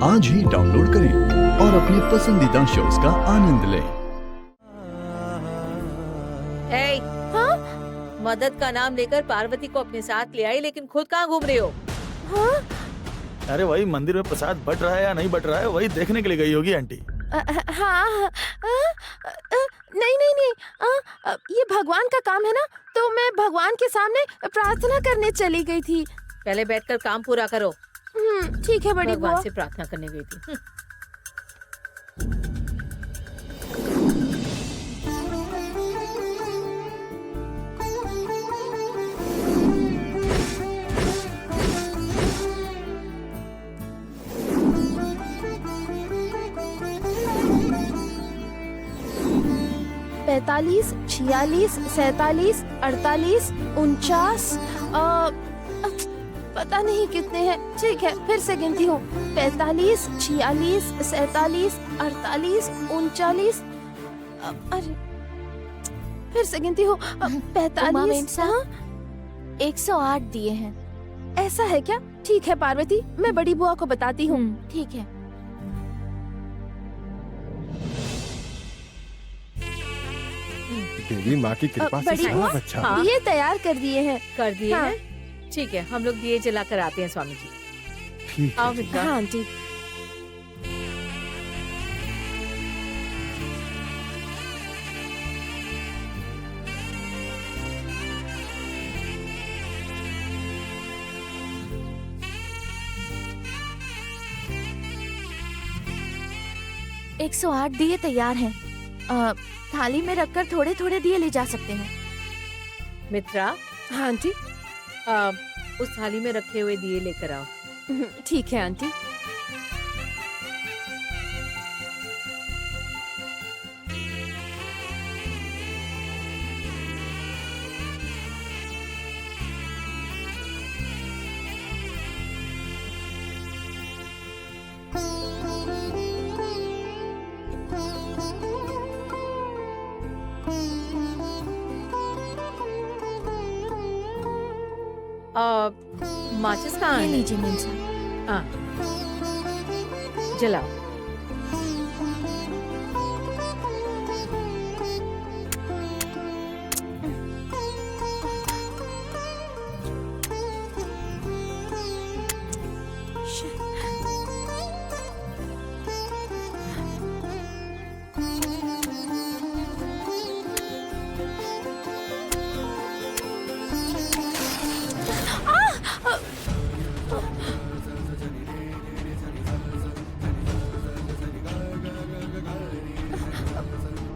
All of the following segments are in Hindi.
आज ही डाउनलोड करें और अपने पसंदीदा शोज का आनंद लें। हे, हाँ? मदद का नाम लेकर पार्वती को अपने साथ ले आई, लेकिन खुद कहाँ घूम रहे हो? हाँ? अरे वही मंदिर में प्रसाद बट रहा है या नहीं बट रहा है, वही देखने के लिए गई होगी आंटी। हाँ। नहीं नहीं नहीं, ये भगवान का काम है ना, तो मैं भगवान के सामने प्रार्थना करने चली गई थी। पहले बैठकर काम पूरा करो। ठीक है बड़ी भगवान बुआ। से प्रार्थना करने गई थी। 45, 46, 47, 48, 49, पता नहीं कितने हैं। ठीक है, फिर से गिनती हूँ। 45, 46, 47, 48, 39। अरे फिर से गिनती हूँ। 45। हाँ? 108 दिए हैं। ऐसा है क्या? ठीक है पार्वती, मैं बड़ी बुआ को बताती हूँ। ठीक है। देवी माँ की कृपा से बड़ी सब बुआ? अच्छा। हाँ। ये तैयार कर दिए हैं। कर दिए हाँ। हैं? ठीक है, हम लोग दिए जलाकर आते हैं स्वामी जी। ठीक आओ है। मित्रा। हाँ जी। एक 108 दिए तैयार हैं। थाली में रखकर थोड़े थोड़े दिए ले जा सकते हैं। मित्रा, हाँ जी। उस थाली में रखे हुए दिए लेकर आओ। ठीक है आंटी। माचिस कहाँ ये है? लीजिए मेम साहब। हाँ, जलाओ।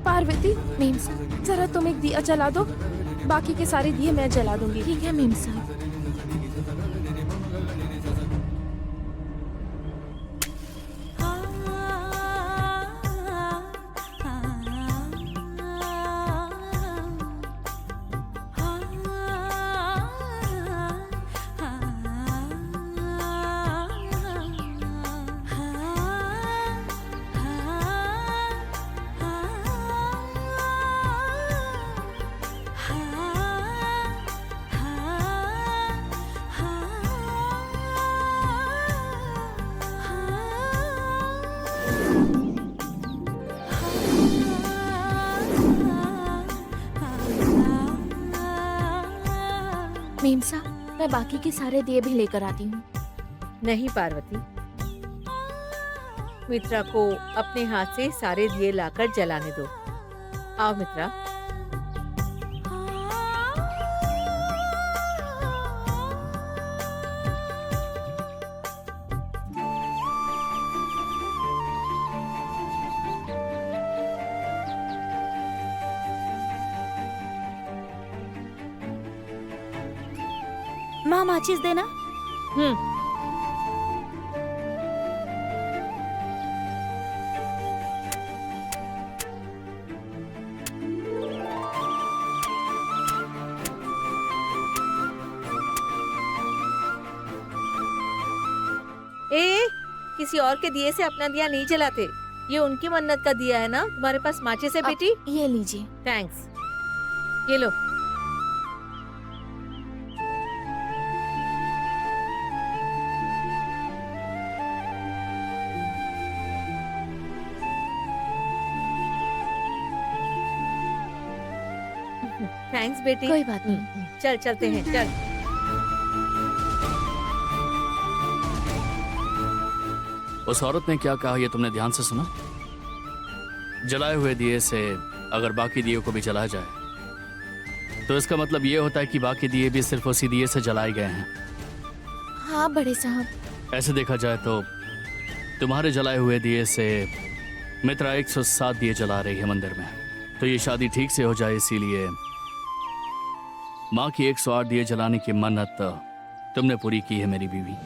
पार्वती, मेम साहब। जरा तुम एक दिया जला दो, बाकी के सारे दिए मैं जला दूंगी। ठीक है मेम साहब। मेम साहब, मैं बाकी के सारे दिए भी लेकर आती हूँ। नहीं पार्वती, मित्रा को अपने हाथ से सारे दिए लाकर जलाने दो। आओ मित्रा। माँ माचिस देना। हम्म। किसी और के दिए से अपना दिया नहीं जलाते। ये उनकी मन्नत का दिया है ना। तुम्हारे पास माचिस है बेटी? ये लीजिए। थैंक्स। ये लो। थैंक्स बेटी। कोई बात नहीं। चल चलते हैं, चल। उस औरत ने क्या कहा ये तुमने ध्यान से सुना? जलाए हुए दिए से अगर बाकी दिए को भी जलाया जाए तो इसका मतलब ये होता है कि बाकी दिए भी सिर्फ उसी दिए से जलाए गए हैं। हाँ बड़े साहब। ऐसे देखा जाए तो तुम्हारे जलाए हुए दिए से मित्रा 107 दिए जला रही है मंदिर में। तो ये शादी ठीक से हो जाए इसीलिए माँ की 108 दिए जलाने की मन्नत तुमने पूरी की है मेरी बीवी।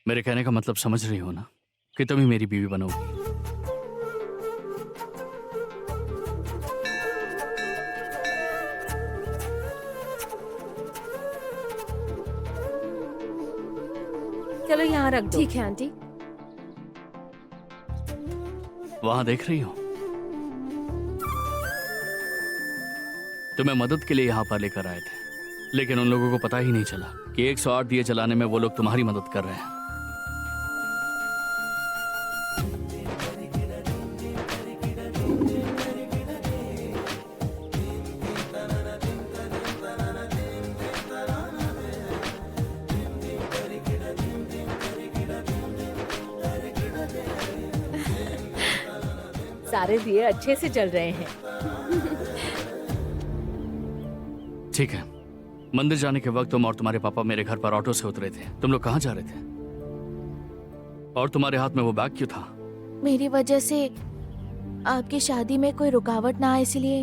मेरे कहने का मतलब समझ रही हो ना कि तुम ही मेरी बीवी बनोगी। चलो यहाँ रख दो। ठीक है आंटी। वहां देख रही हो, तुम्हें मदद के लिए यहाँ पर लेकर आए थे, लेकिन उन लोगों को पता ही नहीं चला कि 108 दिए जलाने में वो लोग तुम्हारी मदद कर रहे हैं। सारे दिए अच्छे से जल रहे हैं। ठीक है, मंदिर जाने के वक्त तुम और तुम्हारे पापा मेरे घर पर ऑटो से उतरे थे। तुम लोग कहाँ जा रहे थे? और तुम्हारे हाथ में वो बैग क्यों था? मेरी वजह से आपकी शादी में कोई रुकावट ना आए इसलिए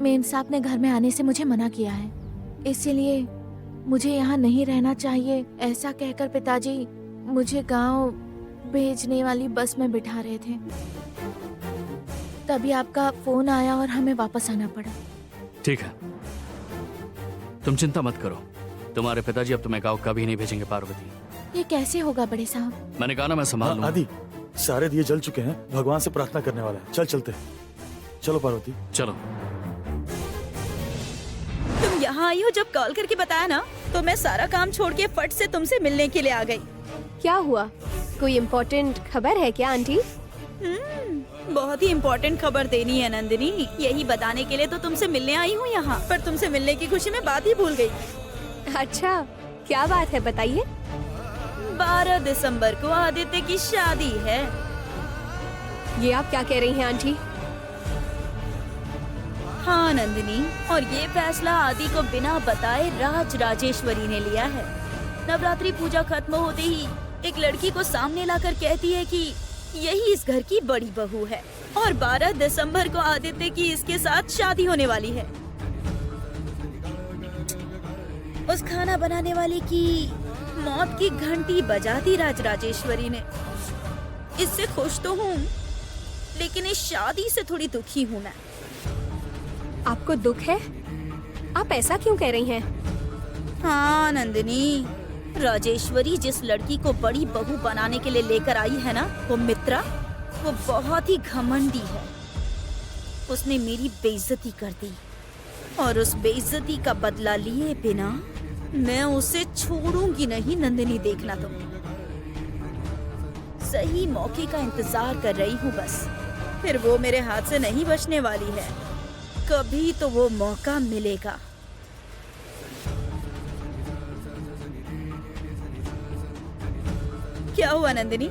मेम साहब ने घर में आने से मुझे मना किया है। इसीलिए मुझे यहाँ नहीं रहना चाहिए ऐसा कहकर पिताजी मुझे गांव भेजने वाली बस में बिठा रहे थे। तभी आपका फोन आया और हमें वापस आना पड़ा। ठीक है, तुम चिंता मत करो, तुम्हारे पिताजी अब तुम्हें गाँव कभी नहीं भेजेंगे पार्वती। ये कैसे होगा बड़े साहब? मैंने कहा ना मैं संभाल लूंगा। आदि, सारे दिए जल चुके हैं, भगवान से प्रार्थना करने वाला है। चल चलते हैं। चलो पार्वती। चलो। तुम यहाँ आई हो जब कॉल करके बताया ना, तो मैं सारा काम छोड़ के फट से तुमसे मिलने के लिए आ गई। क्या हुआ? कोई इम्पोर्टेंट खबर है क्या आंटी? बहुत ही इम्पोर्टेंट खबर देनी है नंदिनी। यही बताने के लिए तो तुमसे मिलने आई हूँ यहाँ, पर तुमसे मिलने की खुशी में बात ही भूल गई। अच्छा, क्या बात है बताइए। 12 दिसंबर को आदित्य की शादी है। ये आप क्या कह रही हैं आंटी? हाँ नंदिनी, और ये फैसला आदि को बिना बताए राज राजेश्वरी ने लिया है। नवरात्रि पूजा खत्म होते ही एक लड़की को सामने लाकर कहती है कि यही इस घर की बड़ी बहू है और 12 दिसंबर को आदित्य की इसके साथ शादी होने वाली है। उस खाना बनाने वाले की मौत की घंटी बजा दी राज राजेश्वरी ने। इससे खुश तो हूँ, लेकिन इस शादी से थोड़ी दुखी हूँ मैं। आपको दुख है? आप ऐसा क्यों कह रही हैं? हाँ नंदिनी, राजेश्वरी जिस लड़की को बड़ी बहू बनाने के लिए लेकर आई है ना, वो मित्रा, वो बहुत ही घमंडी है। उसने मेरी बेइज्जती कर दी और उस बेइज्जती का बदला लिए बिना मैं उसे छोड़ूंगी नहीं नंदिनी। देखना तुम, सही मौके का इंतजार कर रही हूँ बस। फिर वो मेरे हाथ से नहीं बचने वाली है, कभी तो वो मौका मिलेगा। क्या हुआ नंदिनी,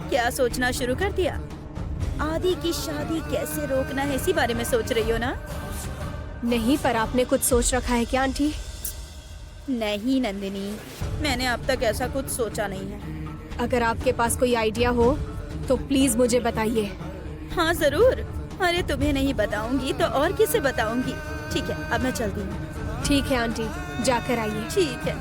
क्या सोचना शुरू कर दिया? आदि की शादी कैसे रोकना है इसी बारे में सोच रही हो ना? नहीं, पर आपने कुछ सोच रखा है क्या आंटी? नहीं नंदिनी, मैंने अब तक ऐसा कुछ सोचा नहीं है। अगर आपके पास कोई आइडिया हो तो प्लीज मुझे बताइए। हाँ जरूर। अरे तुम्हें नहीं बताऊंगी तो और किसे बताऊंगी। ठीक है, अब मैं चलती हूँ। ठीक है आंटी, जाकर आइए। ठीक है।